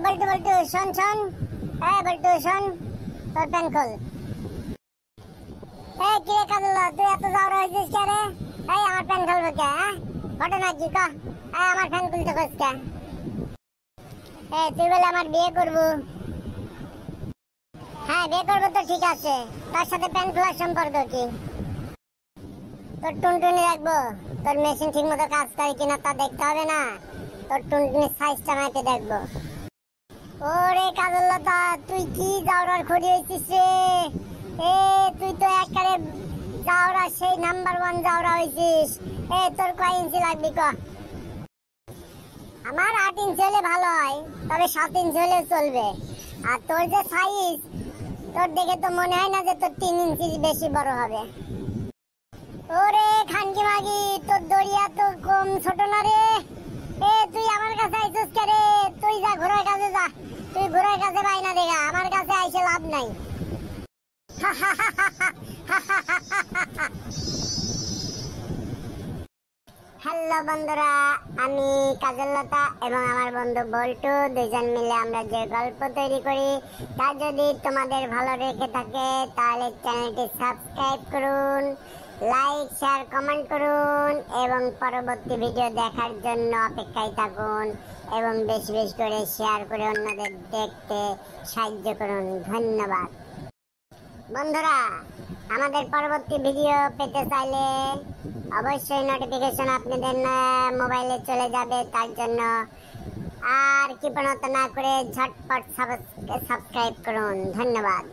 বল্টু বল্টু শোন শোন, বল্টু শোন, তোর প্যান খোল। কি রে কাজল, তুই এত যাওয়া হয়েছিস কে রে? আমার প্যান খুলবো কে? ঘটনা কি ক? আমার প্যান খুলতে খোঁজ কে? তুই বলে আমার বিয়ে করবো? হ্যাঁ বিয়ে করবো তো ঠিক আছে, তার সাথে প্যান খোলার সম্পর্ক কি? তোর টুনটুনি রাখবো, তোর মেশিন ঠিক মতো কাজ করে কিনা তা দেখতে হবে না, তোর টুনটুনির সাইজটা মাইতে দেখবো। ওরে কাজললতা, তুই কি যাওয়ার খড়ি হইছিস রে? তুই তো একবারে যাওরা, সেই নাম্বার 1 যাওরা হইছিস। তোর কয় ইঞ্চি লাগবে ক? আমার 8 ইঞ্চি হলে ভালো হয়, তবে 7 ইঞ্চি হলে চলবে। আর তোর যে সাইজ, তোর দেখে তো মনে হয় না যে তোর 3 ইঞ্চি বেশি বড় হবে। ওরে খানকি মাগি, তোর দড়িয়া তো কম ছোট না রে। তুই আমার কাছে আইছিস কে রে? তুই যা ঘোড়ার কাছে যা, তুই ঘোড়ার কাছে পাই না দেখা, আমার কাছে আইসে লাভ নাই। হ্যালো বন্ধুরা, আমি কাজললতা এবং আমার বন্ধু বল্টু দুজন মিলে আমরা যে গল্প তৈরি করি তা যদি তোমাদের ভালো লেগে থাকে তাহলে চ্যানেলটি সাবস্ক্রাইব করুন, লাইক শেয়ার কমেন্ট করুন এবং পরবর্তী ভিডিও দেখার জন্য অপেক্ষায় থাকুন এবং বেশি বেশি করে শেয়ার করে অন্যদের দেখতে সাহায্য করুন। ধন্যবাদ বন্ধুরা। আমাদের পরবর্তী ভিডিও পেতে চাইলে অবশ্যই নোটিফিকেশন আপনাদের মোবাইলে চলে যাবে, তার জন্য আর কৃপণতা না করে ঝটপট সাবস্ক্রাইব করুন। ধন্যবাদ।